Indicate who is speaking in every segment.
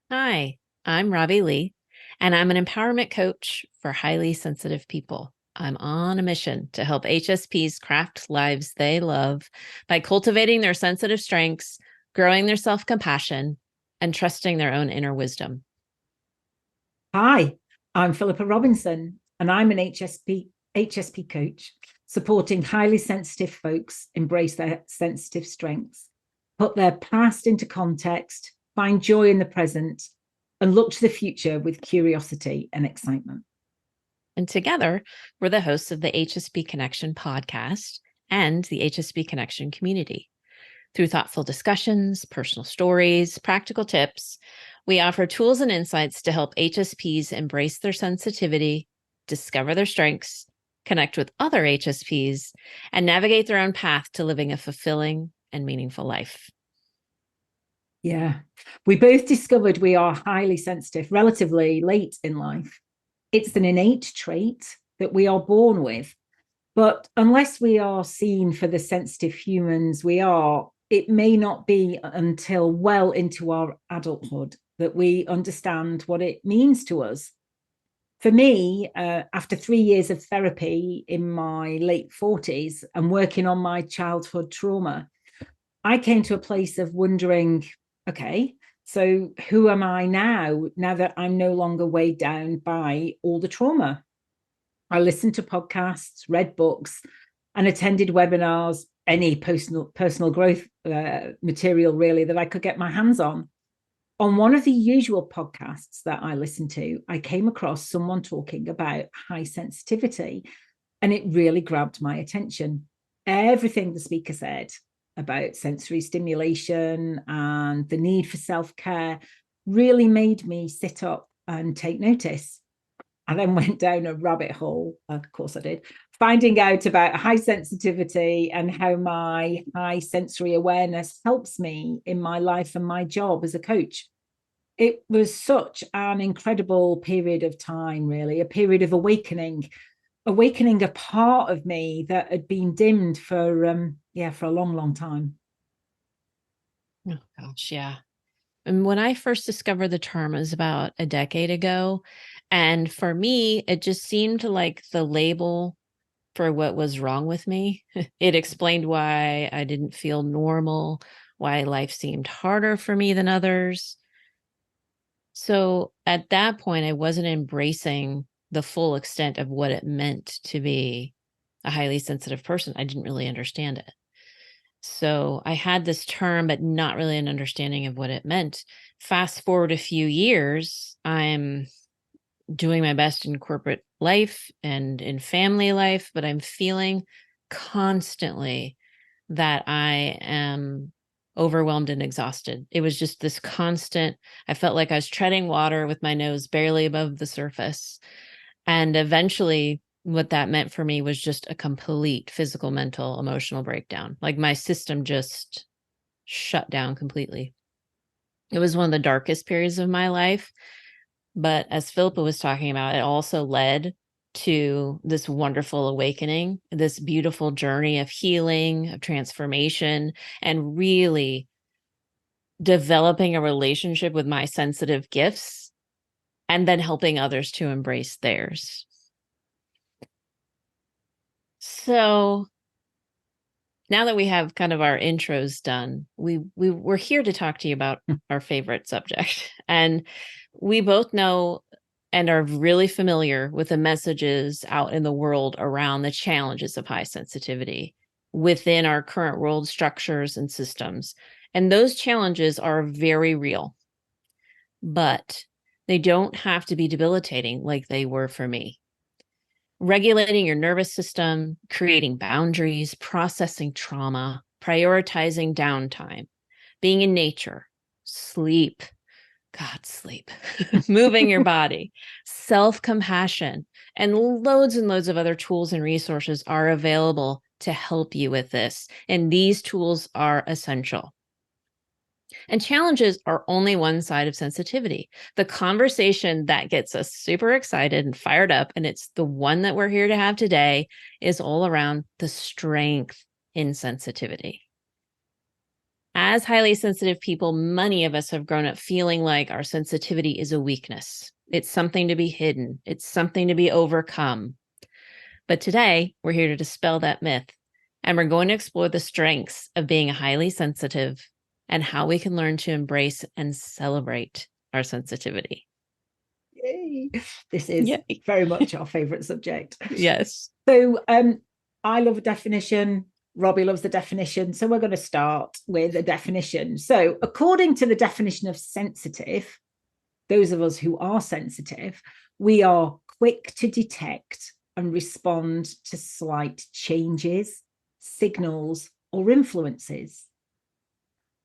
Speaker 1: Hi, I'm Robbie Leigh, and I'm an empowerment coach for highly sensitive people. I'm on a mission to help HSPs craft lives they love by cultivating their sensitive strengths, growing their self compassion, and trusting their own inner wisdom.
Speaker 2: Hi, I'm Philippa Robinson, and I'm an HSP coach supporting highly sensitive folks embrace their sensitive strengths, put their past into context, find joy in the present, and look to the future with curiosity and excitement.
Speaker 1: And together, we're the hosts of the HSP Connection podcast and the HSP Connection community. Through thoughtful discussions, personal stories, practical tips, we offer tools and insights to help HSPs embrace their sensitivity, discover their strengths, connect with other HSPs, and navigate their own path to living a fulfilling and meaningful life.
Speaker 2: Yeah, we both discovered we are highly sensitive relatively late in life. It's an innate trait that we are born with. But unless we are seen for the sensitive humans we are, it may not be until well into our adulthood that we understand what it means to us. For me, after 3 years of therapy in my late 40s and working on my childhood trauma, I came to a place of wondering, okay, so who am I now that I'm no longer weighed down by all the trauma? I listened to podcasts, read books, and attended webinars, any personal growth material really that I could get my hands on. On one of the usual podcasts that I listened to, I came across someone talking about high sensitivity, and it really grabbed my attention. Everything the speaker said about sensory stimulation and the need for self care really made me sit up and take notice. I then went down a rabbit hole, of course I did, finding out about high sensitivity and how my high sensory awareness helps me in my life and my job as a coach. It was such an incredible period of time, really, a period of awakening a part of me that had been dimmed for a long, long time.
Speaker 1: Oh, gosh, yeah. And when I first discovered the term, it was about a decade ago. And for me, it just seemed like the label for what was wrong with me. It explained why I didn't feel normal, why life seemed harder for me than others. So at that point, I wasn't embracing the full extent of what it meant to be a highly sensitive person. I didn't really understand it. So I had this term, but not really an understanding of what it meant. Fast forward a few years, I'm doing my best in corporate life and in family life, but I'm feeling constantly that I am overwhelmed and exhausted. It was just this constant, I felt like I was treading water with my nose barely above the surface. And eventually, what that meant for me was just a complete physical, mental, emotional breakdown. Like my system just shut down completely. It was one of the darkest periods of my life. But as Philippa was talking about, it also led to this wonderful awakening, this beautiful journey of healing, of transformation, and really developing a relationship with my sensitive gifts and then helping others to embrace theirs. So now that we have kind of our intros done, we're here to talk to you about our favorite subject. And we both know and are really familiar with the messages out in the world around the challenges of high sensitivity within our current world structures and systems. And those challenges are very real, but they don't have to be debilitating like they were for me. Regulating your nervous system, creating boundaries, processing trauma, prioritizing downtime, being in nature, sleep, God, sleep, moving your body, self compassion, and loads of other tools and resources are available to help you with this. And these tools are essential. And challenges are only one side of sensitivity. The conversation that gets us super excited and fired up, and it's the one that we're here to have today, is all around the strength in sensitivity. As highly sensitive people, many of us have grown up feeling like our sensitivity is a weakness. It's something to be hidden. It's something to be overcome. But today, we're here to dispel that myth. And we're going to explore the strengths of being highly sensitive and how we can learn to embrace and celebrate our sensitivity.
Speaker 2: Yay. This is very much our favorite subject.
Speaker 1: Yes.
Speaker 2: So I love a definition. Robbie loves the definition. So we're going to start with a definition. So according to the definition of sensitive, those of us who are sensitive, we are quick to detect and respond to slight changes, signals, or influences.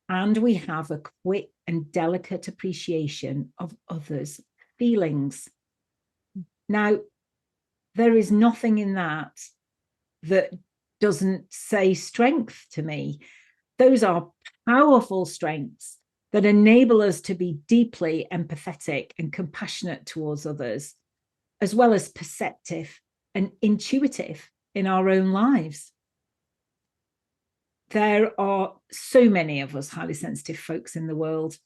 Speaker 2: And we have a quick and delicate appreciation of others' feelings. Now, there is nothing in that doesn't say strength to me. Those are powerful strengths that enable us to be deeply empathetic and compassionate towards others, as well as perceptive and intuitive in our own lives. There are so many of us highly sensitive folks in the world.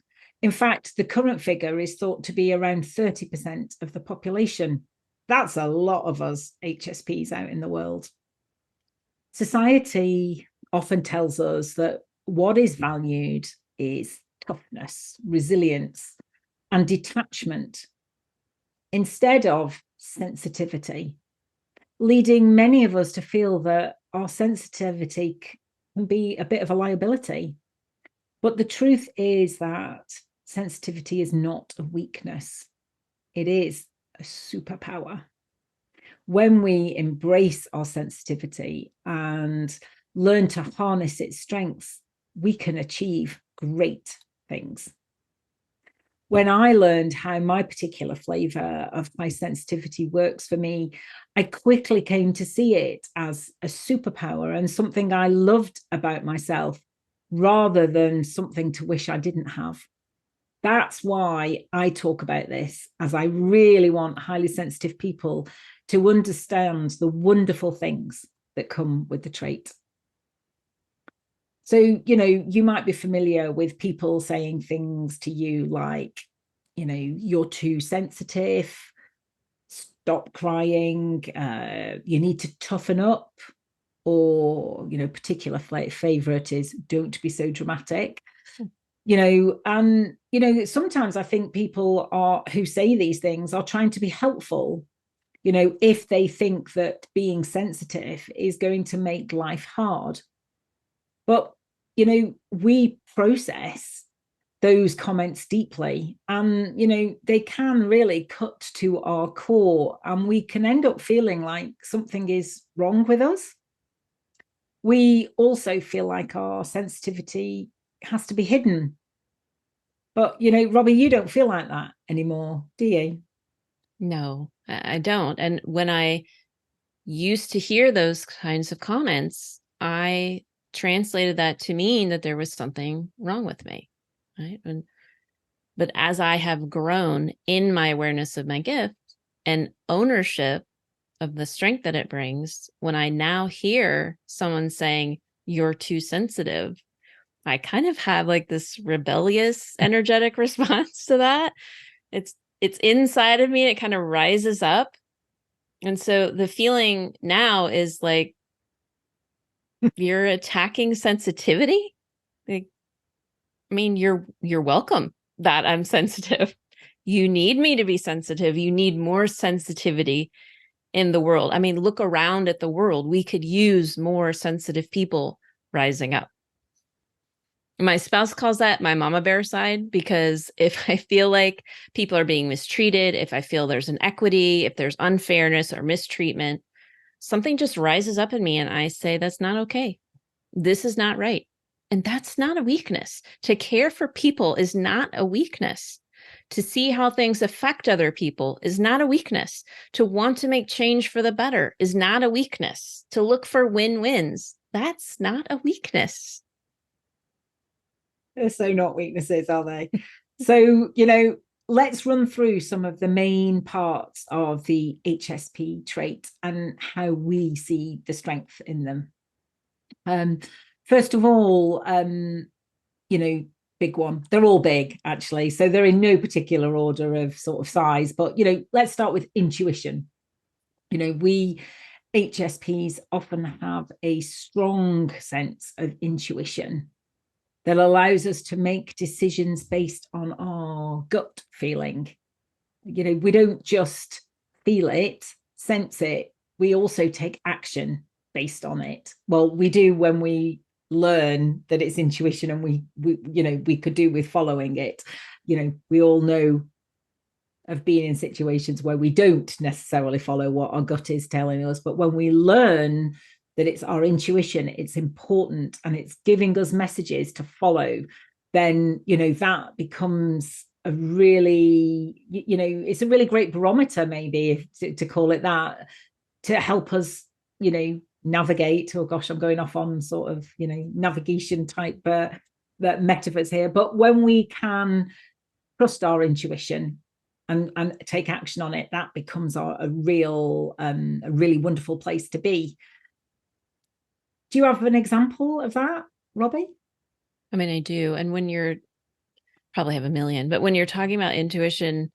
Speaker 2: In fact, the current figure is thought to be around 30% of the population. That's a lot of us HSPs out in the world. Society often tells us that what is valued is toughness, resilience, and detachment instead of sensitivity, leading many of us to feel that our sensitivity can be a bit of a liability. But the truth is that sensitivity is not a weakness. It is a superpower. When we embrace our sensitivity and learn to harness its strengths, we can achieve great things. When I learned how my particular flavor of high sensitivity works for me, I quickly came to see it as a superpower and something I loved about myself rather than something to wish I didn't have. That's why I talk about this, as I really want highly sensitive people to understand the wonderful things that come with the trait. So, you might be familiar with people saying things to you like, you're too sensitive, stop crying, you need to toughen up, or, particular favorite is don't be so dramatic. And sometimes I think people who say these things are trying to be helpful, if they think that being sensitive is going to make life hard. But we process those comments deeply, and they can really cut to our core, and we can end up feeling like something is wrong with us. We also feel like our sensitivity has to be hidden. But, Robbie, you don't feel like that anymore, do you?
Speaker 1: No, I don't. And when I used to hear those kinds of comments, I translated that to mean that there was something wrong with me, right? But as I have grown in my awareness of my gift and ownership of the strength that it brings, when I now hear someone saying, you're too sensitive, I kind of have like this rebellious, energetic response to that. It's inside of me and it kind of rises up. And so the feeling now is like, you're attacking sensitivity. Like, I mean, you're welcome that I'm sensitive. You need me to be sensitive. You need more sensitivity in the world. I mean, look around at the world. We could use more sensitive people rising up. My spouse calls that my mama bear side, because if I feel like people are being mistreated, if I feel there's inequity, if there's unfairness or mistreatment, something just rises up in me and I say, that's not okay. This is not right. And that's not a weakness. To care for people is not a weakness. To see how things affect other people is not a weakness. To want to make change for the better is not a weakness. To look for win-wins, that's not a weakness.
Speaker 2: They're so not weaknesses, are they? So, let's run through some of the main parts of the HSP trait and how we see the strength in them. First of all, big one. They're all big, actually. So they're in no particular order of sort of size. But, let's start with intuition. We HSPs often have a strong sense of intuition that allows us to make decisions based on our gut feeling. We don't just feel it, sense it, we also take action based on it. Well, we do when we learn that it's intuition, and we could do with following it. We all know of being in situations where we don't necessarily follow what our gut is telling us, but when we learn that it's our intuition, it's important, and it's giving us messages to follow, then that becomes a really it's a really great barometer, maybe, to call it that, to help us navigate. Oh gosh, I'm going off on sort of navigation type that metaphors here, but when we can trust our intuition and take action on it, that becomes a really wonderful place to be. Do you have an example of that, Robbie?
Speaker 1: I mean, I do. And when you're probably have a million, but when you're talking about intuition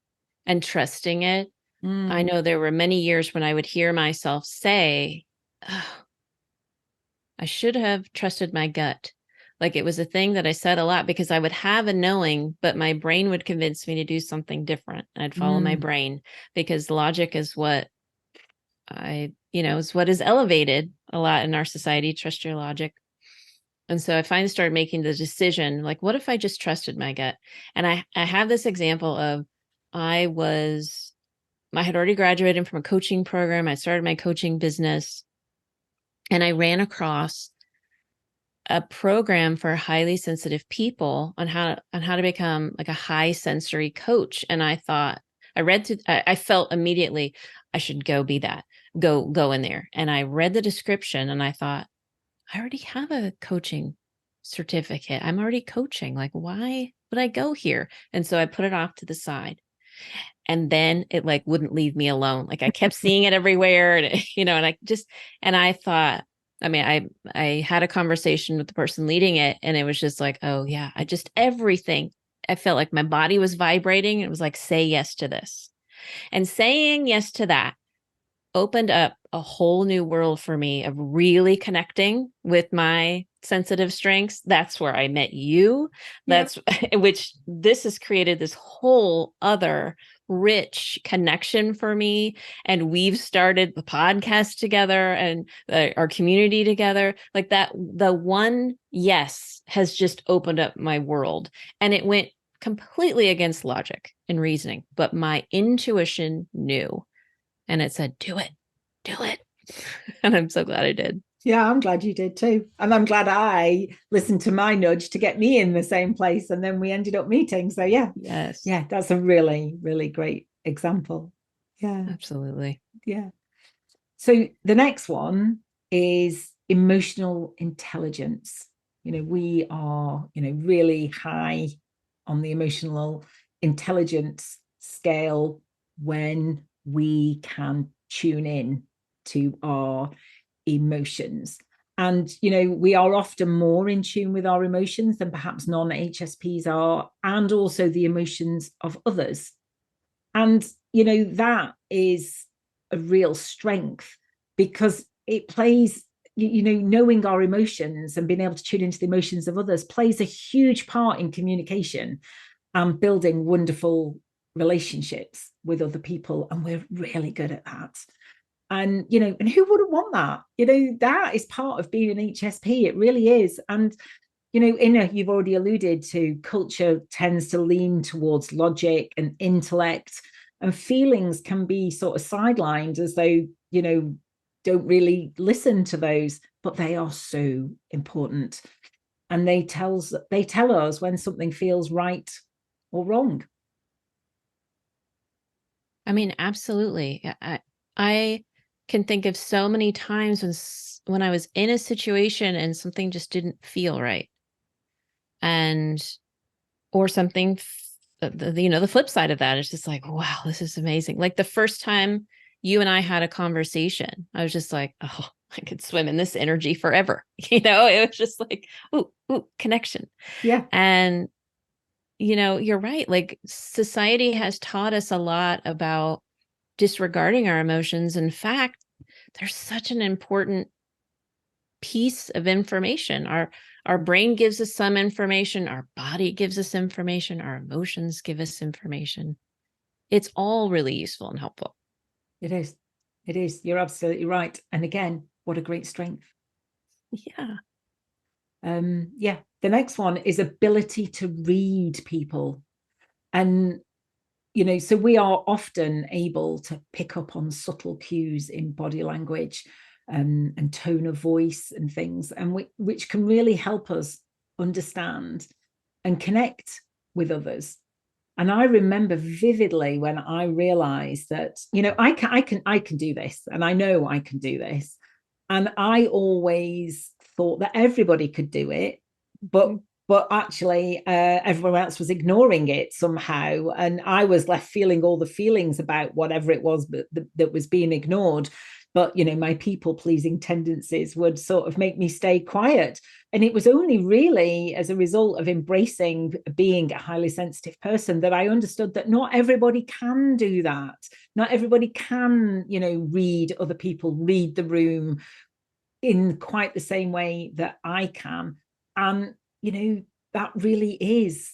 Speaker 1: and trusting it, I know there were many years when I would hear myself say, oh, I should have trusted my gut. Like, it was a thing that I said a lot because I would have a knowing, but my brain would convince me to do something different. I'd follow my brain because logic is what is what is elevated a lot in our society. Trust your logic. And so I finally started making the decision, like, what if I just trusted my gut? And I have this example of I had already graduated from a coaching program. I started my coaching business, and I ran across a program for highly sensitive people on how to become like a high sensory coach. And I thought, I felt immediately I should go be that, go in there. And I read the description and I thought, I already have a coaching certificate. I'm already coaching. Like, why would I go here? And so I put it off to the side. And then it like wouldn't leave me alone. Like, I kept seeing it everywhere. And I thought, I mean, I had a conversation with the person leading it, and it was just like, oh yeah, everything. I felt like my body was vibrating. It was like, say yes to this. And saying yes to that opened up a whole new world for me of really connecting with my sensitive strengths. That's where I met you. That's which this has created this whole other rich connection for me. And we've started the podcast together and our community together. Like that, the one yes has just opened up my world. And it went completely against logic and reasoning, but my intuition knew. And it said, do it. And I'm so glad I did.
Speaker 2: Yeah, I'm glad you did too. And I'm glad I listened to my nudge to get me in the same place. And then we ended up meeting. So yeah.
Speaker 1: Yes.
Speaker 2: Yeah, that's a really, really great example. Yeah.
Speaker 1: Absolutely.
Speaker 2: Yeah. So the next one is emotional intelligence. We are, really high on the emotional intelligence scale when we can tune in to our emotions. And, we are often more in tune with our emotions than perhaps non-HSPs are, and also the emotions of others. And, that is a real strength because it plays, knowing our emotions and being able to tune into the emotions of others plays a huge part in communication and building wonderful relationships with other people. And we're really good at that. And, and who wouldn't want that? That is part of being an HSP. It really is. And, you've already alluded to, culture tends to lean towards logic and intellect, and feelings can be sort of sidelined as though, don't really listen to those, but they are so important. And they tell us when something feels right or wrong.
Speaker 1: I mean, absolutely. I can think of so many times when I was in a situation and something just didn't feel right. And, or something, the flip side of that is just like, wow, this is amazing. Like the first time you and I had a conversation, I was just like, oh, I could swim in this energy forever. You know, it was just like, ooh, connection.
Speaker 2: Yeah.
Speaker 1: And, you know, you're right. Like society has taught us a lot about disregarding our emotions. In fact, they're such an important piece of information. Our brain gives us some information, our body gives us information, our emotions give us information. It's all really useful and helpful.
Speaker 2: It is. It is. You're absolutely right. And again, what a great strength.
Speaker 1: Yeah.
Speaker 2: Yeah. The next one is ability to read people. And, you know, so we are often able to pick up on subtle cues in body language, and tone of voice and things, and which can really help us understand and connect with others. And I remember vividly when I realized that, you know, I can do this, and I know I can do this. And I always thought that everybody could do it, but actually everyone else was ignoring it somehow, and I was left feeling all the feelings about whatever it was that was being ignored. But you know, my people pleasing tendencies would sort of make me stay quiet. And it was only really as a result of embracing being a highly sensitive person that I understood that not everybody can do that. Not everybody can, you know, read other people, read the room in quite the same way that I can. And, you know, that really is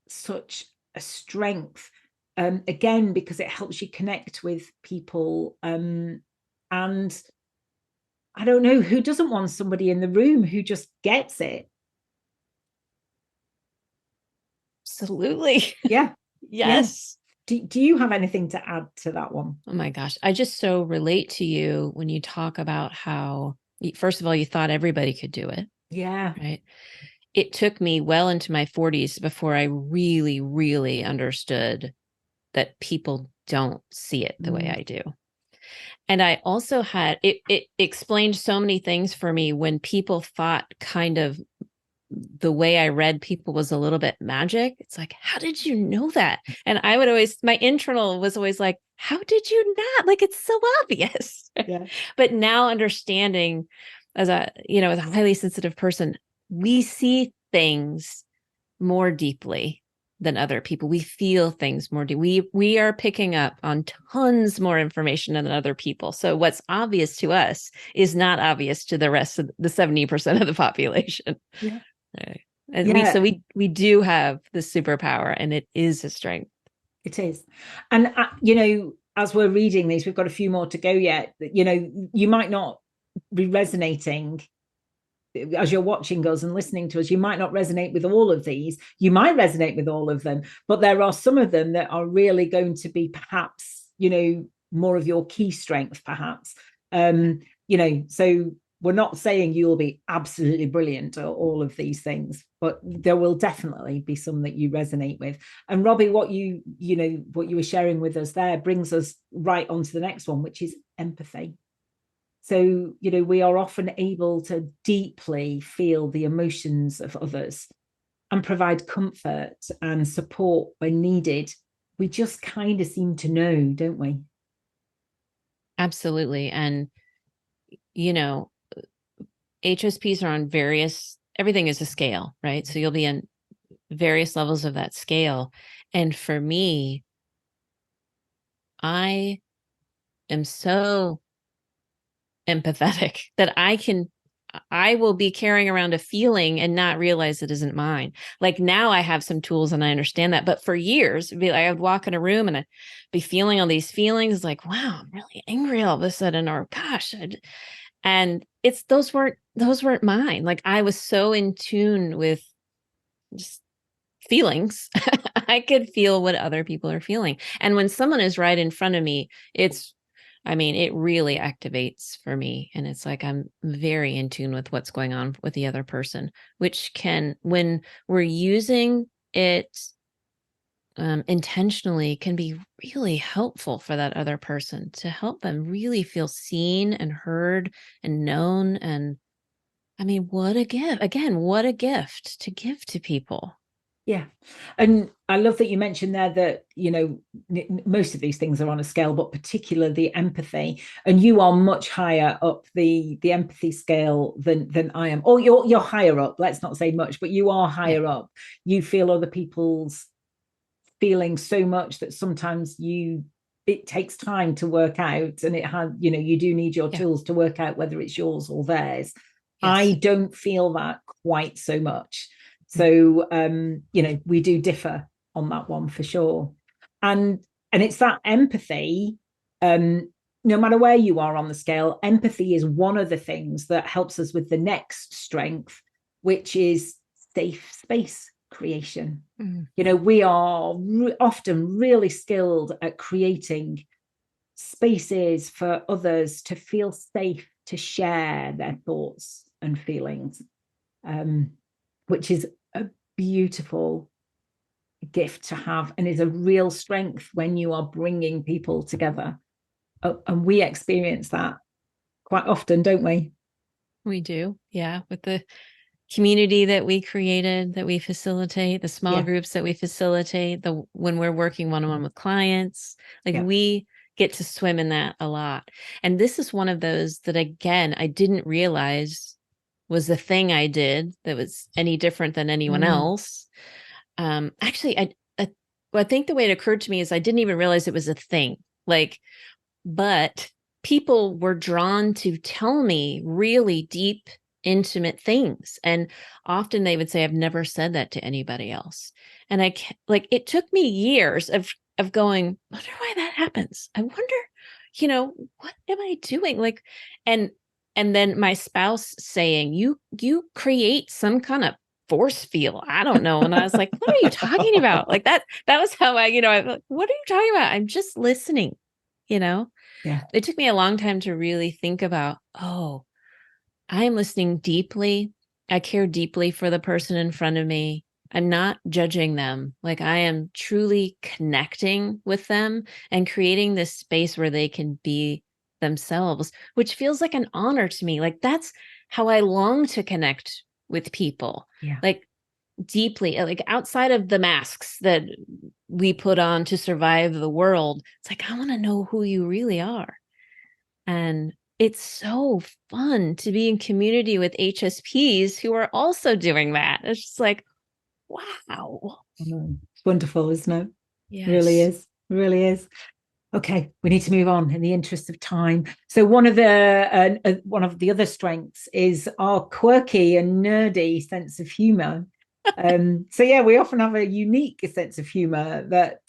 Speaker 2: such a strength. Again, because it helps you connect with people. And I don't know, who doesn't want somebody in the room who just gets it?
Speaker 1: Absolutely.
Speaker 2: Yeah. Yeah.
Speaker 1: Yes.
Speaker 2: Do you have anything to add to that one?
Speaker 1: Oh my gosh. I just so relate to you when you talk about how, first of all, you thought everybody could do it,
Speaker 2: Yeah.
Speaker 1: right? It took me well into my 40s before I really, really understood that people don't see it the way I do. And I also had it explained so many things for me when people thought kind of the way I read people was a little bit magic. It's like, how did you know that? And I would always, my internal was always like, how did you not? Like, it's so obvious.
Speaker 2: Yeah.
Speaker 1: But now understanding as a, you know, as a highly sensitive person, we see things more deeply than other people. We feel things more deeply. We are picking up on tons more information than other people. So what's obvious to us is not obvious to the rest of the 70% of the population.
Speaker 2: Yeah.
Speaker 1: And
Speaker 2: Yeah.
Speaker 1: we do have the superpower, and it is a strength.
Speaker 2: It is. And, you know, as we're reading these, we've got a few more to go yet. You know, you might not be resonating as you're watching us and listening to us. You might not resonate with all of these. You might resonate with all of them, but there are some of them that are really going to be perhaps, you know, more of your key strength, perhaps. You know, so we're not saying you'll be absolutely brilliant at all of these things, but there will definitely be some that you resonate with. And Robbie, what you know, what you were sharing with us there brings us right on to the next one, which is empathy. So, you know, we are often able to deeply feel the emotions of others and provide comfort and support when needed. We just kind of seem to know, don't we?
Speaker 1: Absolutely. And, you know, HSPs are on various, everything is a scale, right? So you'll be in various levels of that scale. And for me, I am so empathetic that I will be carrying around a feeling and not realize it isn't mine. Like now I have some tools and I understand that. But for years, it'd be like I would walk in a room and I'd be feeling all these feelings like, wow, I'm really angry all of a sudden, or gosh. And it's those weren't mine. Like I was so in tune with just feelings. I could feel what other people are feeling. And when someone is right in front of me, it really activates for me. And it's like I'm very in tune with what's going on with the other person, which can, when we're using it intentionally, can be really helpful for that other person to help them really feel seen and heard and known. And I mean, what a gift. Again, what a gift to give to people.
Speaker 2: Yeah. And I love that you mentioned there that, most of these things are on a scale, but particularly the empathy. And you are much higher up the empathy scale than I am. Or you're higher up, let's not say much, but you are
Speaker 1: Yeah.
Speaker 2: higher up. You feel other people's feelings so much that sometimes it takes time to work out, and you do need your
Speaker 1: Yeah.
Speaker 2: tools to work out whether it's yours or theirs. I
Speaker 1: Yes.
Speaker 2: don't feel that quite so much.
Speaker 1: Mm.
Speaker 2: So we do differ on that one for sure. And it's that empathy, no matter where you are on the scale, empathy is one of the things that helps us with the next strength, which is safe space creation.
Speaker 1: Mm.
Speaker 2: We are often really skilled at creating spaces for others to feel safe to share their thoughts and feelings, which is a beautiful gift to have and is a real strength when you are bringing people together. And we experience that quite often, don't we?
Speaker 1: We do. Yeah. With the community that we created, that we facilitate, the small
Speaker 2: Yeah.
Speaker 1: groups that we facilitate, when we're working one-on-one with clients, like
Speaker 2: Yeah.
Speaker 1: we get to swim in that a lot. And this is one of those that, again, I didn't realize was the thing I did that was any different than anyone else. Actually, I think the way it occurred to me is I didn't even realize it was a thing. Like, but people were drawn to tell me really deep, intimate things. And often they would say, I've never said that to anybody else. And it took me years of going, I wonder why that happens. I wonder, what am I doing? And and then my spouse saying, you create some kind of force field. I don't know. And I was like, what are you talking about? Like that was how what are you talking about? I'm just listening, you know?
Speaker 2: Yeah.
Speaker 1: It took me a long time to really think about, oh, I am listening deeply. I care deeply for the person in front of me. I'm not judging them. Like I am truly connecting with them and creating this space where they can be themselves, which feels like an honor to me. Like that's how I long to connect with people.
Speaker 2: Yeah.
Speaker 1: Like deeply, like outside of the masks that we put on to survive the world. It's like, I want to know who you really are. And it's so fun to be in community with HSPs who are also doing that. It's just like, wow.
Speaker 2: It's wonderful, isn't it? Really
Speaker 1: Yes.
Speaker 2: is. Really is. Okay, we need to move on in the interest of time. So one of the other strengths is our quirky and nerdy sense of humor. So yeah, we often have a unique sense of humor that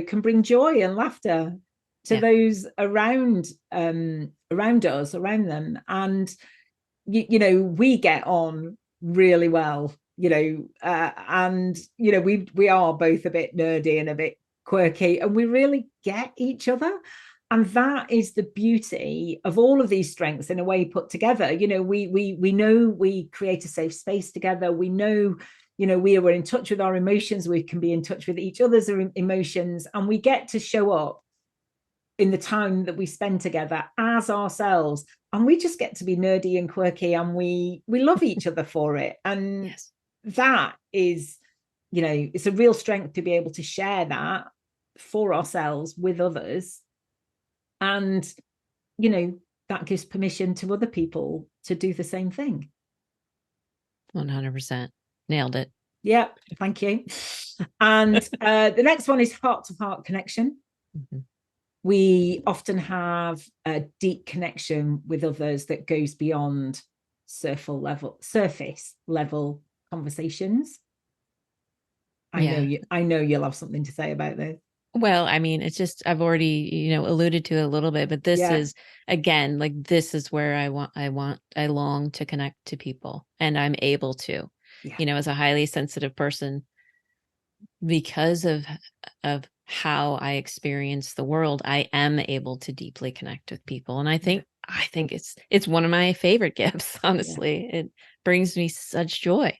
Speaker 2: can bring joy and laughter to
Speaker 1: Yeah.
Speaker 2: those around us, around them, and we get on really well. And we are both a bit nerdy and a bit quirky, and we really get each other. And that is the beauty of all of these strengths in a way put together. We know we create a safe space together. We know, we are in touch with our emotions. We can be in touch with each other's emotions, and we get to show up in the time that we spend together as ourselves, and we just get to be nerdy and quirky, and we love each other for it. And
Speaker 1: Yes.
Speaker 2: that is, it's a real strength to be able to share that for ourselves with others. And that gives permission to other people to do the same thing.
Speaker 1: 100%. Nailed it.
Speaker 2: Yeah, thank you. And the next one is heart to heart connection.
Speaker 1: Mm-hmm.
Speaker 2: We often have a deep connection with others that goes beyond surface level conversations.
Speaker 1: Yeah.
Speaker 2: I know you'll have something to say about this.
Speaker 1: Well, I mean, it's just I've already, alluded to it a little bit, but this
Speaker 2: Yeah.
Speaker 1: is again, like this is where I long to connect to people, and I'm able to,
Speaker 2: Yeah.
Speaker 1: as a highly sensitive person, because of how I experience the world, I am able to deeply connect with people. And I think it's one of my favorite gifts,
Speaker 2: Yeah.
Speaker 1: honestly. It brings me such joy.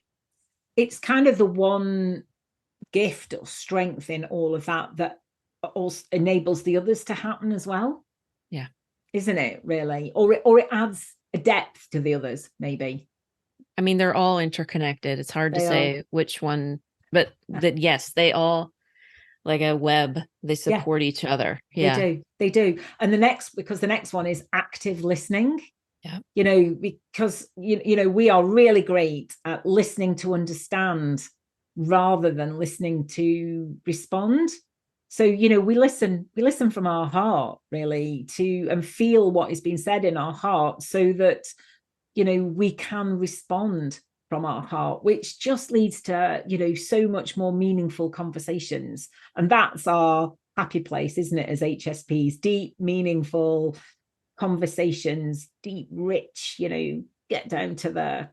Speaker 2: It's kind of the one gift or strength in all of that also enables the others to happen as well.
Speaker 1: Yeah.
Speaker 2: Isn't it really? Or it adds a depth to the others, maybe.
Speaker 1: I mean, they're all interconnected. It's hard to
Speaker 2: They are.
Speaker 1: say which one But that, yes, they all, like a web, they
Speaker 2: Yeah,
Speaker 1: support each other.
Speaker 2: they
Speaker 1: Yeah.
Speaker 2: do. They do. And because the next one is active listening.
Speaker 1: Yeah.
Speaker 2: Because we are really great at listening to understand rather than listening to respond. So we listen from our heart, really, to and feel what is being said in our heart, so that we can respond from our heart, which just leads to so much more meaningful conversations. And that's our happy place, isn't it, as HSPs? Deep, meaningful conversations, deep, rich, get down to the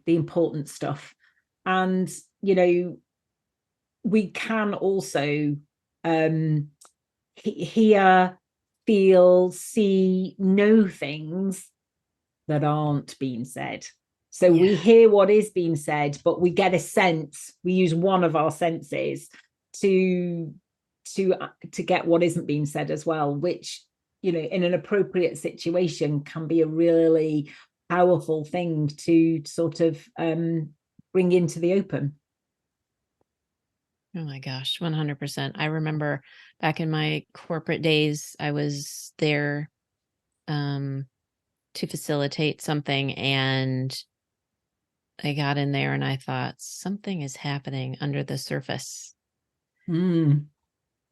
Speaker 2: important stuff. And we can also hear, feel, see, know things that aren't being said. So we hear what is being said, but we get a sense. We use one of our senses to get what isn't being said as well, which in an appropriate situation can be a really powerful thing to sort of bring into the open.
Speaker 1: Oh my gosh, 100%. I remember back in my corporate days, I was there to facilitate something, and I got in there and I thought something is happening under the surface.
Speaker 2: Mm.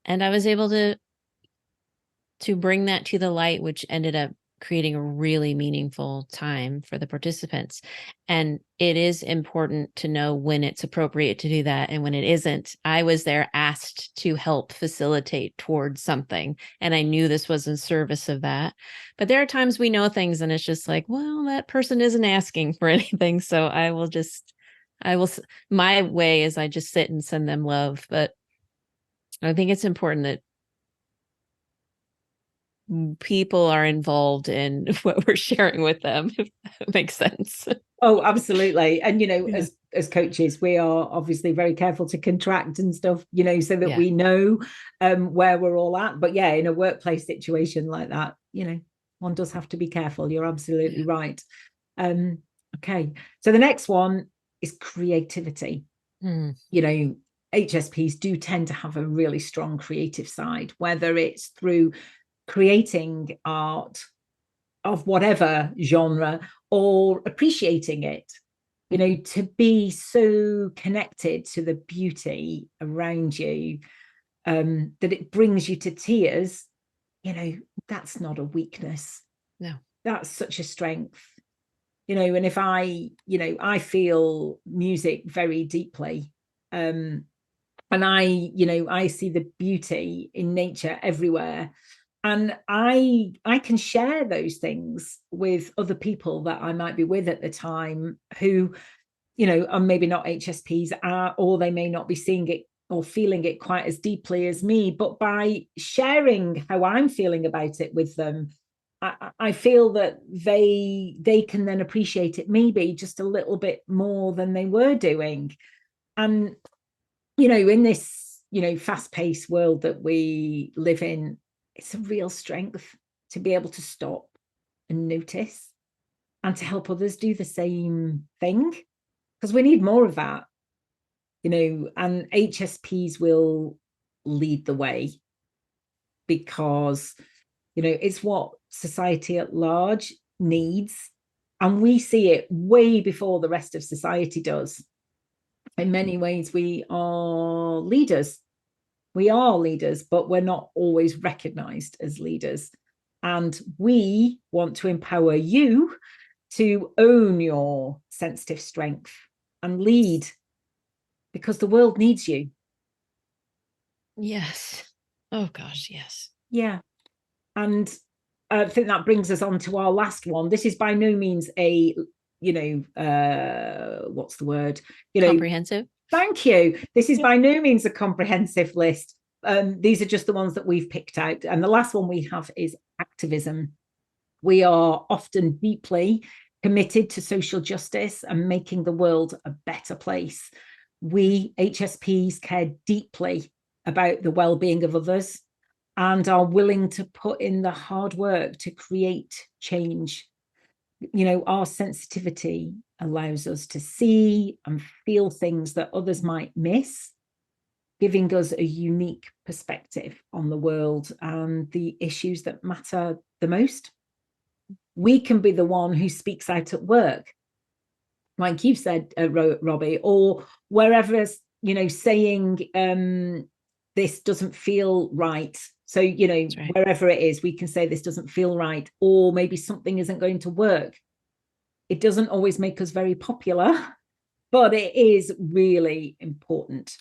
Speaker 1: And I was able to bring that to the light, which ended up creating a really meaningful time for the participants. And it is important to know when it's appropriate to do that and when it isn't. I was there asked to help facilitate towards something, and I knew this was in service of that. But there are times we know things and it's just like, well, that person isn't asking for anything. So my way is I just sit and send them love. But I think it's important that people are involved in what we're sharing with them, if that makes sense.
Speaker 2: Oh, absolutely. And as coaches, we are obviously very careful to contract and stuff, so that we know where we're all at. But yeah, in a workplace situation like that, one does have to be careful. You're absolutely right. Okay. So the next one is creativity. HSPs do tend to have a really strong creative side, whether it's through creating art of whatever genre or appreciating it, to be so connected to the beauty around you that it brings you to tears. That's not a weakness.
Speaker 1: No.
Speaker 2: That's such a strength. And if I feel music very deeply, and I see the beauty in nature everywhere, and I can share those things with other people that I might be with at the time, who are maybe not HSPs, or they may not be seeing it or feeling it quite as deeply as me. But by sharing how I'm feeling about it with them, I feel that they can then appreciate it maybe just a little bit more than they were doing. And in this fast-paced world that we live in, it's a real strength to be able to stop and notice and to help others do the same thing, because we need more of that. And HSPs will lead the way, because it's what society at large needs, and we see it way before the rest of society does. In many ways, we are leaders, but we're not always recognized as leaders. And we want to empower you to own your sensitive strength and lead, because the world needs you.
Speaker 1: Yes. Oh gosh, yes.
Speaker 2: Yeah. And I think that brings us on to our last one. This is by no means a, what's the word?
Speaker 1: Comprehensive.
Speaker 2: Thank you. This is by no means a comprehensive list. These are just the ones that we've picked out. And the last one we have is activism. We are often deeply committed to social justice and making the world a better place. We HSPs care deeply about the well-being of others and are willing to put in the hard work to create change. Our sensitivity allows us to see and feel things that others might miss, giving us a unique perspective on the world and the issues that matter the most. We can be the one who speaks out at work, like you've said, Robbie, or wherever, saying this doesn't feel right. So,
Speaker 1: Right.
Speaker 2: wherever it is, we can say this doesn't feel right, or maybe something isn't going to work. It doesn't always make us very popular, but it is really important.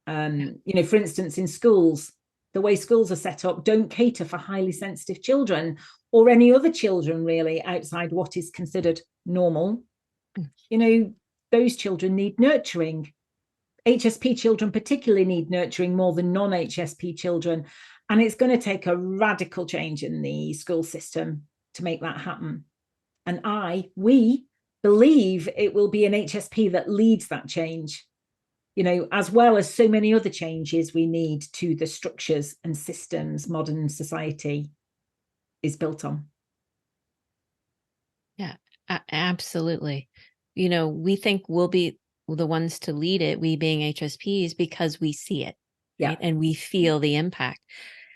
Speaker 2: For instance, in schools, the way schools are set up don't cater for highly sensitive children or any other children really outside what is considered normal. Those children need nurturing. HSP children particularly need nurturing more than non-HSP children. And it's going to take a radical change in the school system to make that happen. And we believe it will be an HSP that leads that change, as well as so many other changes we need to the structures and systems modern society is built on.
Speaker 1: Yeah, absolutely. We think we'll be the ones to lead it, we being HSPs, because we see it, right? And we feel the impact.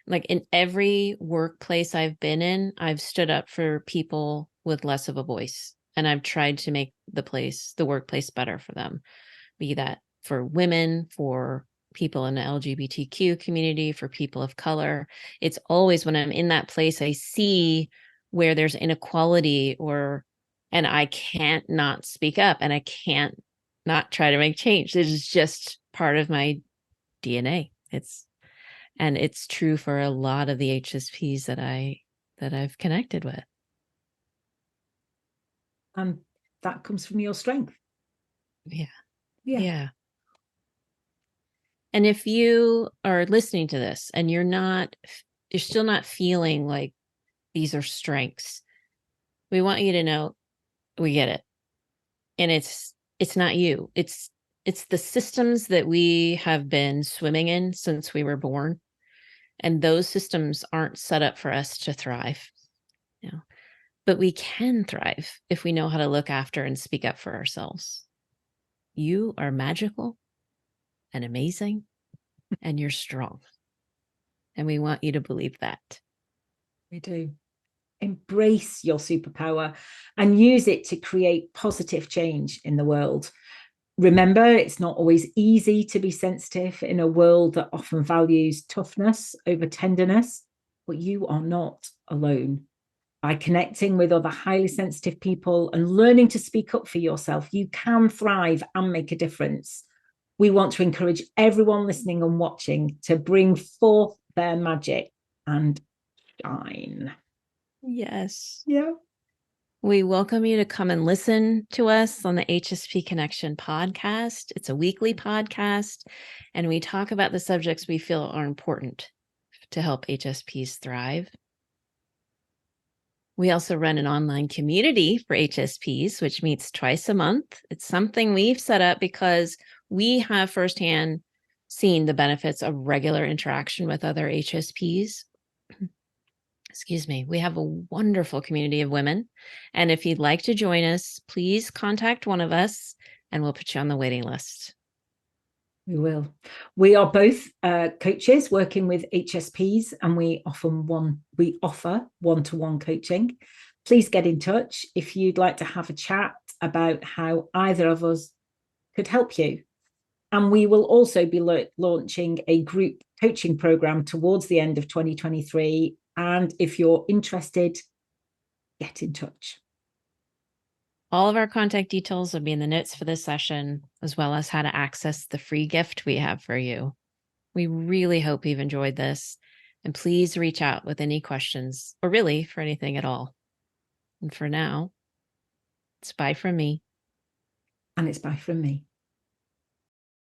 Speaker 1: Like in every workplace I've been in, I've stood up for people with less of a voice, and I've tried to make the workplace better for them, be that for women, for people in the LGBTQ community, for people of color. It's always when I'm in that place, I see where there's inequality and I can't not speak up, and I can't not try to make change. It is just part of my DNA. And it's true for a lot of the HSPs that I've connected with.
Speaker 2: And that comes from your strength.
Speaker 1: Yeah. And if you are listening to this and you're still not feeling like these are strengths, we want you to know we get it. And it's not you. It's the systems that we have been swimming in since we were born. And those systems aren't set up for us to thrive. But we can thrive if we know how to look after and speak up for ourselves. You are magical and amazing, and you're strong. And we want you to believe that.
Speaker 2: We do. Embrace your superpower and use it to create positive change in the world. Remember, it's not always easy to be sensitive in a world that often values toughness over tenderness, but you are not alone. By connecting with other highly sensitive people and learning to speak up for yourself, you can thrive and make a difference. We want to encourage everyone listening and watching to bring forth their magic and shine.
Speaker 1: Yes.
Speaker 2: Yeah.
Speaker 1: We welcome you to come and listen to us on the HSP Connection podcast. It's a weekly podcast, and we talk about the subjects we feel are important to help HSPs thrive. We also run an online community for HSPs, which meets twice a month. It's something we've set up because we have firsthand seen the benefits of regular interaction with other HSPs. Excuse me. We have a wonderful community of women. And if you'd like to join us, please contact one of us and we'll put you on the waiting list.
Speaker 2: We will. We are both coaches working with HSPs, and we offer one-to-one coaching. Please get in touch if you'd like to have a chat about how either of us could help you. And we will also be launching a group coaching program towards the end of 2023. And if you're interested, get in touch.
Speaker 1: All of our contact details will be in the notes for this session, as well as how to access the free gift we have for you. We really hope you've enjoyed this, and please reach out with any questions, or really for anything at all. And for now, it's bye from me.
Speaker 2: And it's bye from me.